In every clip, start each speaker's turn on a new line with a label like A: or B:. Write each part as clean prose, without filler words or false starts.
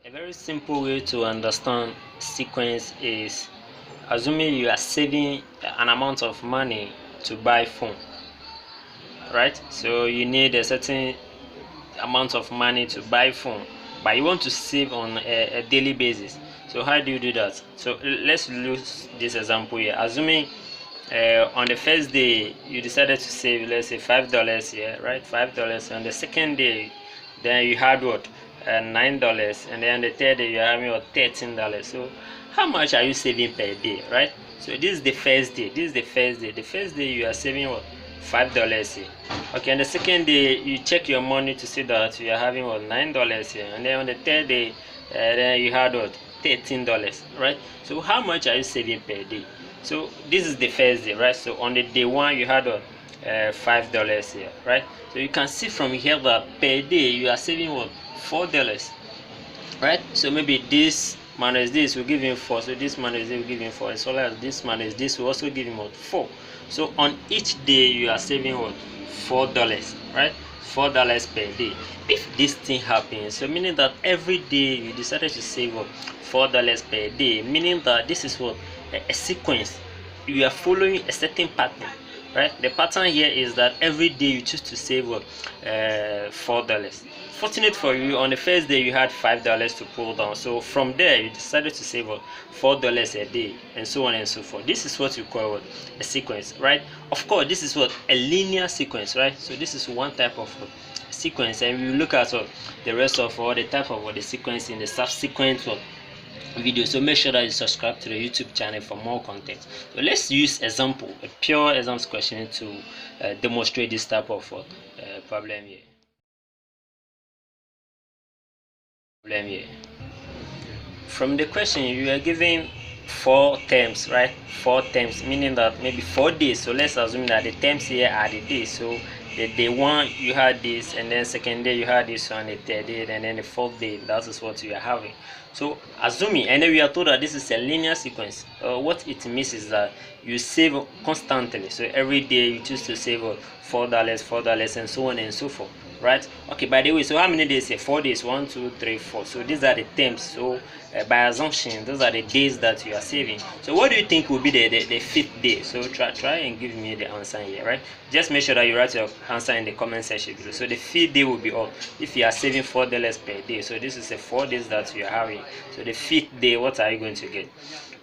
A: A very simple way to understand sequence is assuming you are saving an amount of money to buy phone, right? So you need a certain amount of money to buy phone, but you want to save on a daily basis. So how do you do that? So let's use this example here. Assuming on the first day you decided to save, let's say $5 here, right? $5. On the second day, then you had what? $9, and then the third day you're having what? $13. So how much are you saving per day, right? So this is the first day. This is the first day. The first day you are saving what? $5 here. Okay, and the second day you check your money to see that you are having what? $9 here, and then on the third day, then you had what? $13, right? So how much are you saving per day? So this is the first day, right? So on the day one you had what? $5 here, right? So you can see from here that per day you are saving what? $4, right? So maybe this minus this will give him 4, so this minus this will give him 4, as well as this minus this will also give him what? 4. So on each day you are saving what? $4, right? $4 per day. If this thing happens, so meaning that every day you decided to save what? $4 per day, meaning that this is what? A sequence. You are following a certain pattern, right? The pattern here is that every day you choose to save what? $4. Fortunate for you, on the first day you had $5 to pull down, so from there you decided to save what? $4 a day, and so on and so forth. This is what you call what? A sequence, right? Of course, this is what? A linear sequence, right? So this is one type of sequence, and we look at what? The rest of all the type of what? The sequence in the subsequent what? Video. So make sure that you subscribe to the YouTube channel for more content. So let's use example, a pure example question to demonstrate this type of problem here. From the question you are given 4 terms, right? 4 terms, meaning that maybe 4 days. So let's assume that the terms here are the days. So the day one you had this, and then second day you had this one, the third day, and then the fourth day, that is what you are having. So assuming, and then we are told that this is a linear sequence, what it means is that you save constantly. So every day you choose to save $4, and so on and so forth, right? Okay, by the way, so how many days here? 4 days. 1, 2, 3, 4. So these are the terms. So by assumption, those are the days that you are saving. So what do you think will be the fifth day? So try and give me the answer here, right? Just make sure that you write your answer in the comment section below. So the fifth day will be all if you are saving $4 per day. So this is the 4 days that you are having. So the fifth day, what are you going to get?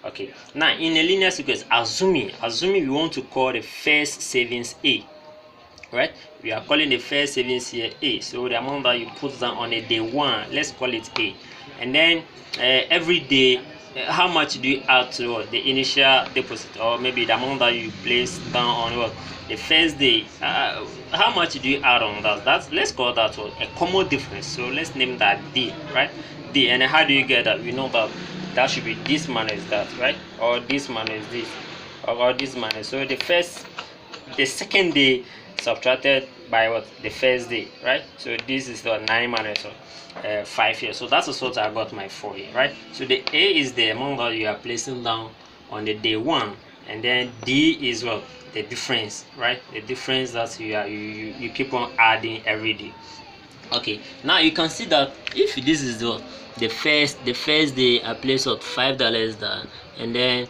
A: Okay, now in a linear sequence, assuming we want to call the first savings A, right? We are calling the first savings here A. So the amount that you put down on a day one, let's call it A. And then every day, how much do you add to what? The initial deposit, or maybe the amount that you place down on what? The first day. How much do you add on that? Let's call that what? A common difference. So let's name that D, right? D. And then how do you get that? We know that should be this minus that, right? Or this minus this, or this minus. So the second day subtracted by what? The first day, right? So this is the 9 minus 5 here. So that's what I got my 4 here, right? So the A is the amount that you are placing down on the day one, and then D is what? The difference, right? The difference that you keep on adding every day. Okay, now you can see that if this is the first day I placed what? $5 down, and then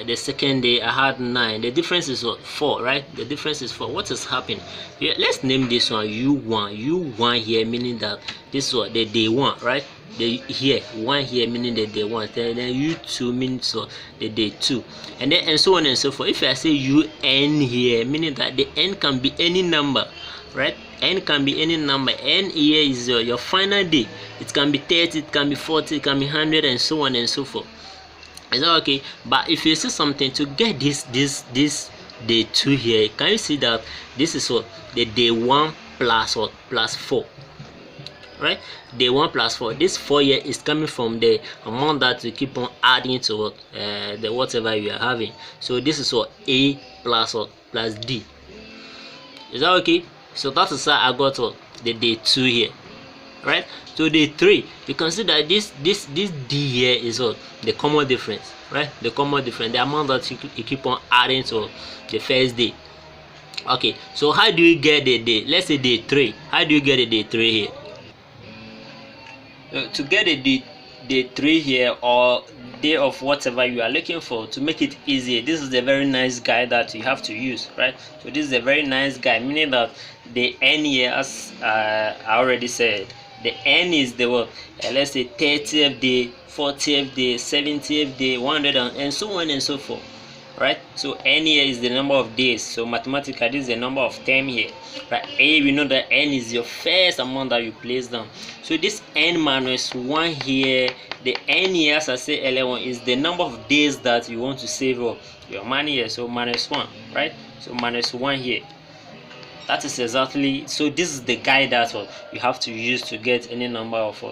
A: the second day I had 9. The difference is what? 4, right? The difference is 4. What is happening? Yeah, let's name this one U1 here, meaning that this is what? The day one, right? The here 1 here meaning the day 1, and then U2 means what? The day 2, and then and so on and so forth. If I say UN here, meaning that the N can be any number, right? N can be any number. N here is your final day. It can be 30, it can be 40, it can be 100, and so on and so forth. Is that okay? But if you see something to get this day 2 here, can you see that this is what? The day 1 plus what? Plus 4, right? Day 1 plus 4. This 4 here is coming from the amount that you keep on adding to what? The whatever you are having. So this is what? A plus what? Plus D. Is that okay? So that is how I got what? The day 2 here, right? So day 3, you can see that this D here is what? The common difference, right? The common difference, the amount that you keep on adding to the first day. Okay, so how do you get the day? Let's say day 3. How do you get the day 3 here? To get the day 3 here or day of whatever you are looking for to make it easier. This is a very nice guide that you have to use, right? So this is a very nice guide, meaning that the n here, as I already said, the n is the what, let's say 30th day, 40th day, 70th day, 100, and so on and so forth, right? So n here is the number of days, so mathematically this is the number of term here, right? We know that n is your first amount that you place down, so this n minus 1 here, the n here, as I say earlier on, is the number of days that you want to save up your money here, so minus 1, right? So minus 1 here, that is exactly, so this is the guide that you have to use to get any number of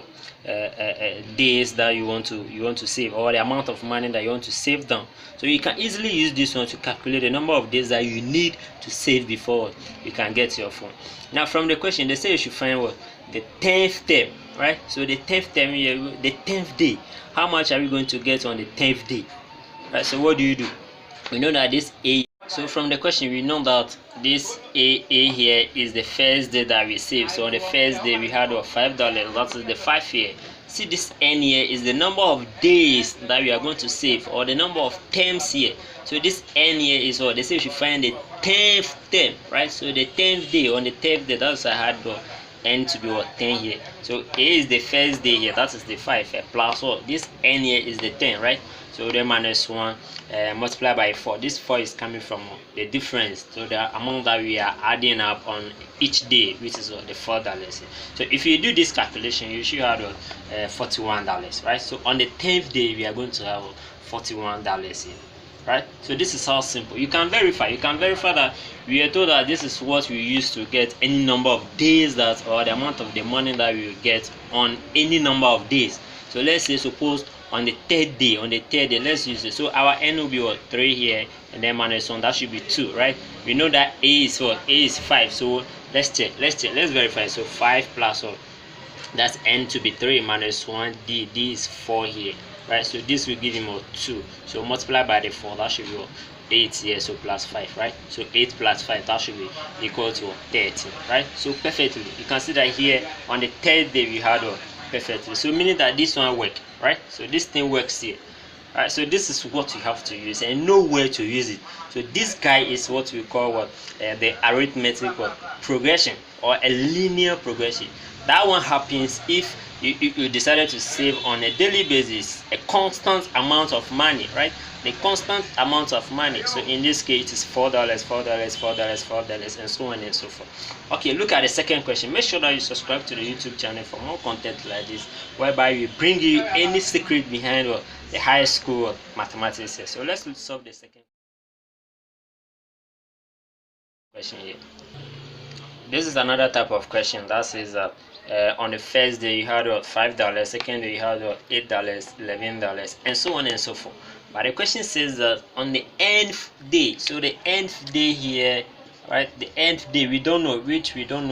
A: days that you want to save, or the amount of money that you want to save down. So you can easily use this one to calculate the number of days that you need to save before you can get your phone. Now from the question, they say you should find what, the 10th term, right? So the 10th term here, the 10th day, how much are we going to get on the 10th day, right? So what do? We know that this a, so from the question we know that this a here is the first day that we save. So on the first day we had $5, that is the 5 here. See, this n here is the number of days that we are going to save, or the number of terms here. So this n here is what they say we should find the 10th term, right? So the 10th day, on the 10th day, that's I had n to be what, 10 here. So a is the first day here, that is the 5 plus what, this n here is the 10, right? So then minus 1 multiplied by 4. This 4 is coming from the difference, so the amount that we are adding up on each day, which is the $4. So if you do this calculation, you should have $41, right? So on the 10th day we are going to have $41 here, right? So this is how simple. You can verify that we are told that this is what we use to get any number of days that, or the amount of the money that we will get on any number of days. So let's say, suppose on the third day, let's use it. So our n will be what, 3 here, and then minus 1, that should be 2, right? We know that a is what, a is 5. So let's verify. So 5 plus 1, that's n to be 3 minus 1, d is 4 here, right? So this will give him a 2. So multiply by the 4, that should be what, 8 here, so plus 5, right? So 8 plus 5, that should be equal to 13, right? So perfectly, you can see that here on the third day we had perfectly, so meaning that this one work, right? So this thing works here, right? So this is what you have to use and know where to use it. So this guy is what we call what, the arithmetic progression, or a linear progression. That one happens if you decided to save on a daily basis a constant amount of money, right? The constant amount of money. So in this case it is $4, and so on and so forth. Okay, look at the second question. Make sure that you subscribe to the YouTube channel for more content like this, whereby we bring you any secret behind the high school mathematics here. So let's solve the second question here. This is another type of question that says that on the first day you had $5, second day you had $8, $11, and so on and so forth. But the question says that on the nth day, so the nth day here, right? The nth day, we don't know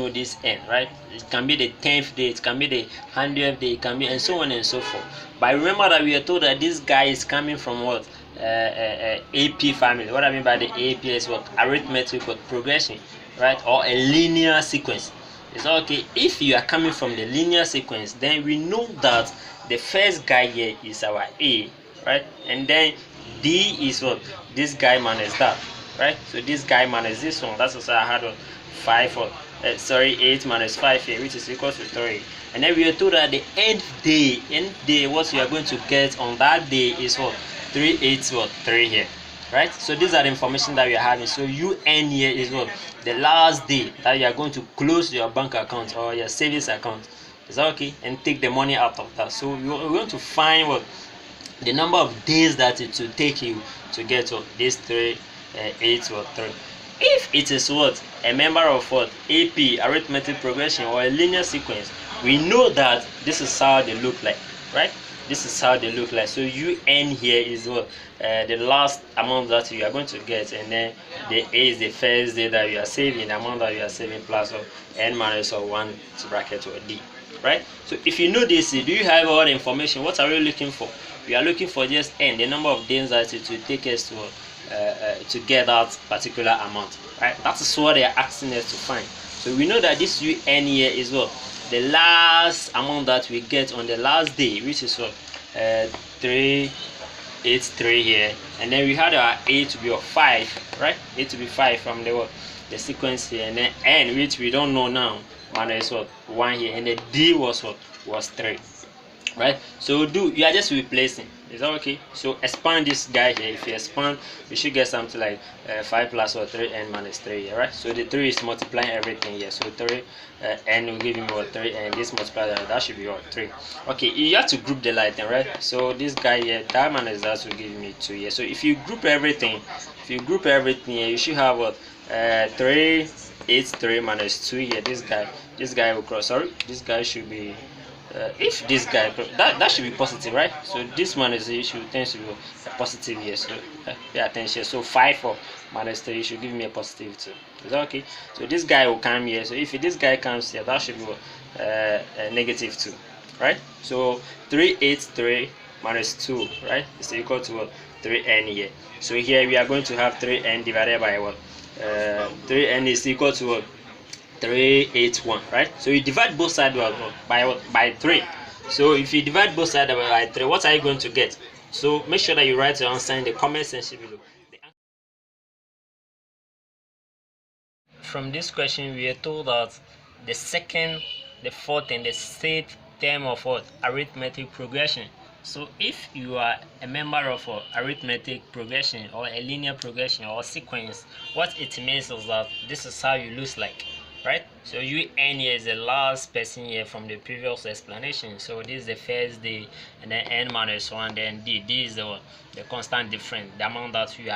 A: this n, right? It can be the 10th day, it can be the 100th day, it can be, and so on and so forth. But remember that we are told that this guy is coming from what, AP family. What I mean by the AP is what, arithmetic progression, right? Or a linear sequence. It's okay. If you are coming from the linear sequence, then we know that the first guy here is our A, right? And then D is what, this guy minus that, right? So this guy minus this one, that's also I had 8 minus 5 here, which is equal to 3. And then we are told that the nth day, what you are going to get on that day is what, 3 here, right? So these are the information that we are having. So UN here is what, the last day that you are going to close your bank account or your savings account. Is that okay? And take the money out of that. So we're going to find what, the number of days that it will take you to get this 3, 8 or 3. If it is what, a member of what, AP, arithmetic progression, or a linear sequence, we know that this is how they look like, right? This is how they look like. So UN here is what, the last amount that you are going to get, and then the A is the first day that you are saving, the amount that you are saving, plus n minus 1 bracket or D, right? So if you know this, do you have all the information? What are we looking for? We are looking for just n, the number of days that it will take us to get that particular amount, right? That is what they are asking us to find. So we know that this UN here is what, the last amount that we get on the last day, which is what, 383 here, and then we had our a to be of 5, right? A to be 5 from the what, the sequence here, and then n, which we don't know now, minus what, 1 here, and the d was what, was 3, right? So you are just replacing. Is that okay? So expand this guy here. If you expand, you should get something like 5 plus or 3n minus 3 here, right? So the 3 is multiplying everything here. So 3 n will give me what, 3, and this multiplier, that should be what, 3. Okay, you have to group the lighting, right? So this guy here, that minus that will give me 2 here. So if you group everything, here, you should have what, 3 8 3 minus 2 here. This guy will cross. Sorry, this guy should be if this guy, that should be positive, right? So this minus 3 should tend to be a positive here. So pay attention. So 5 or minus 3 should give me a positive 2. Is that okay? So this guy will come here. So if this guy comes here, that should be a negative 2, right? So 383 minus 2, right, is equal to what, 3n here. So here we are going to have 3n divided by what, 3n is equal to what, 381, right? So you divide both sides by 3. So if you divide both sides by 3, what are you going to get? So make sure that you write your answer in the comment section below. From this question, we are told that the second, the fourth, and the sixth term of what, arithmetic progression. So if you are a member of arithmetic progression or a linear progression or sequence, what it means is that this is how you looks like, right? So you n here is the last person here from the previous explanation. So this is the first day, and then n minus 1, then d is the constant difference, the amount that you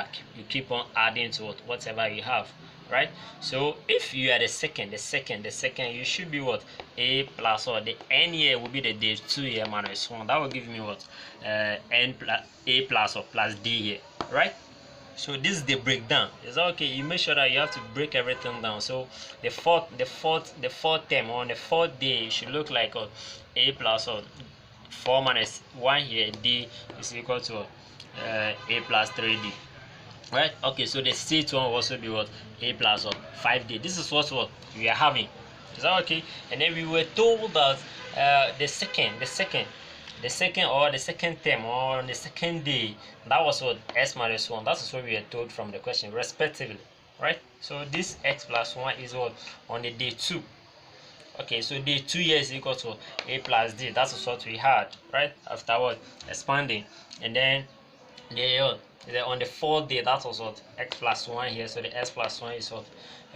A: keep on adding to whatever you have, right? So if you are the second, you should be what, a plus, or the n here will be the day 2 here minus 1. That will give me what, n plus a plus or plus d here, right? So this is the breakdown. Is that okay? You make sure that you have to break everything down. So the fourth term, on the fourth day, it should look like a plus or 4 minus 1 here, d is equal to a plus 3d, right? Okay, so the sixth one will also be what, a plus or 5d. This is what we are having. Is that okay? And then we were told that the second term, or on the second day, that was what, s minus 1. That is what we are told from the question, respectively, right? So this x plus 1 is what, on the day 2. Okay, so day 2 here is equal to a plus d. That is what we had, right, after what, expanding. And then on the fourth day, that was what, x plus 1 here. So the x plus 1 is what,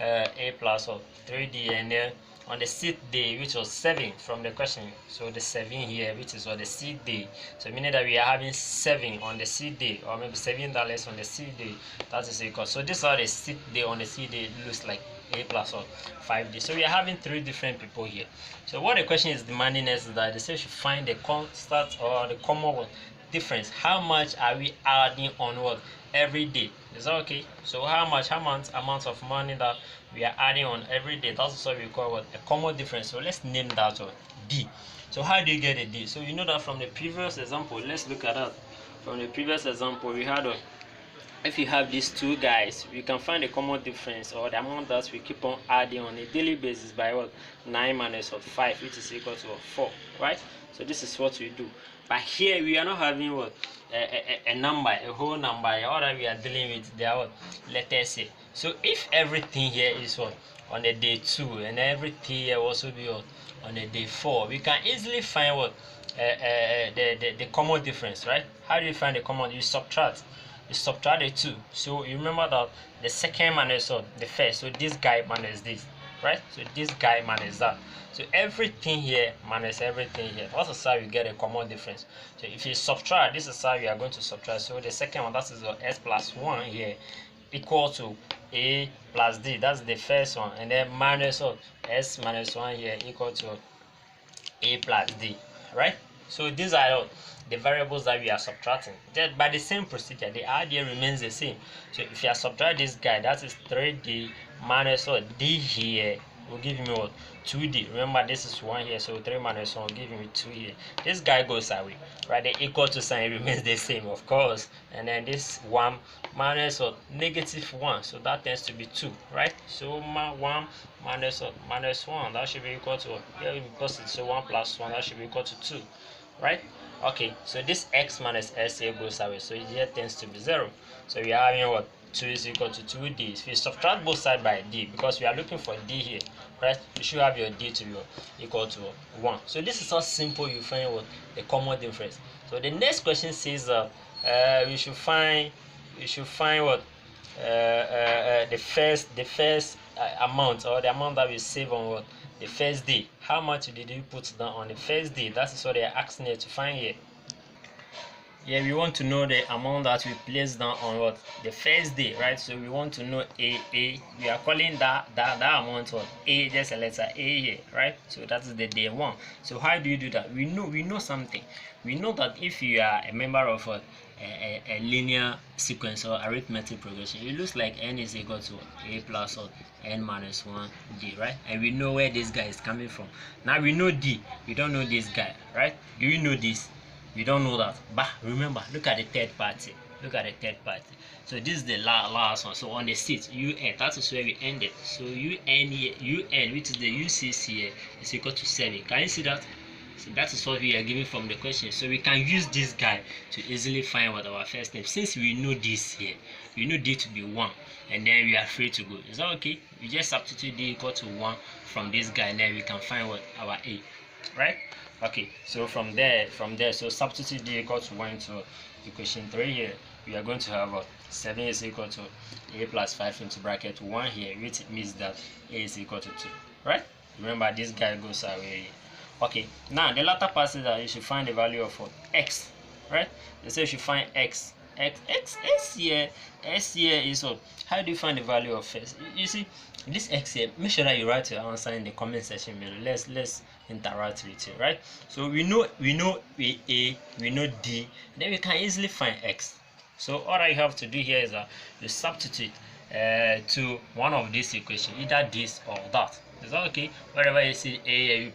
A: a plus of 3d. And then on the sixth day, which was 7 from the question, so the 7 here, which is what, the sixth day. So meaning that we are having 7 on the sixth day, or maybe $7 on the sixth day. That is equal. So this is how the sixth day on the sixth day looks like, a plus or 5d. So we are having 3 different people here. So what the question is demanding us is that they say we should find the constant or the common difference. How much are we adding on what, every day? Is that okay? So how much amount of money that we are adding on every day? That's what we call what, a common difference. So let's name that one d. So how do you get a d? So you know that from the previous example. Let's look at that. From the previous example, we had if you have these two guys, we can find the common difference, or the amount that we keep on adding on a daily basis, by what, 9 minus 5, which is equal to 4, right? So this is what we do. But here we are not having what, a number, a whole number. All that we are dealing with, they are what, letters here. So if everything here is what, on the day 2, and everything here also be what, on the day 4, we can easily find what, the common difference, right? How do you find the common? You subtract the 2. So you remember that the second minus the first. So this guy minus this, right? So this guy minus that. So everything here minus everything here. That's how you get a common difference. So if you subtract, this is how you are going to subtract. So the second one, that is s plus 1 here, equal to a plus d. That's the first one. And then minus s minus 1 here, equal to a plus d, right? So these are the variables that we are subtracting. Just by the same procedure, the idea remains the same. So if you are subtract this guy, that is 3d minus d here will give me what, 2d. Remember, this is 1 here, so 3 minus 1 will give me 2 here. This guy goes away, right? The equal to sign remains the same, of course. And then this 1 minus negative 1, so that tends to be 2, right? So 1 minus 1, that should be equal to here, because it's 1 plus 1, that should be equal to 2, right? Okay, so this x minus s here goes away, so it here tends to be 0. So we are having what? 2 is equal to 2d. If you subtract both sides by d, because we are looking for d here, right? You should have your d to be equal to 1. So this is how simple you find what the common difference. So the next question says we should find what the first amount, or the amount that we save on what the first day. How much did you put down on the first day? That is what they are asking you to find here. Yeah, we want to know the amount that we place down on what the first day, right? So we want to know a. We are calling that amount what a, just a letter a here, right? So that is the day 1. So how do you do that? We know something. We know that if you are a member of a linear sequence or arithmetic progression, it looks like n is equal to a plus or n minus 1 d, right? And we know where this guy is coming from. Now we know d, we don't know this guy, right? Do you know this? We don't know that. But remember, look at the third party. Look at the third party. So this is the last one. So on the seat, un, that is where we ended. So un here, un, which is the uc here, is equal to 7. Can you see that? So that is what we are given from the question. So we can use this guy to easily find what our first name. Since we know this here, we know d to be 1, and then we are free to go. Is that okay? We just substitute d equal to 1 from this guy, and then we can find what our a, right? Okay, so from there, so substitute d equal to 1 into equation 3 here. We are going to have 7 is equal to a plus 5 into bracket 1 here, which means that a is equal to 2, right? Remember, this guy goes away. Okay, now the latter part is that you should find the value of x, right? They say you should find x here. S here is what? How do you find the value of x? You see this x here, make sure that you write your answer in the comment section below. Let's interact with you, right? So we know a, we know d, then we can easily find x. So all I have to do here is that you substitute to one of these equations, either this or that. Is that okay? Wherever you see a, you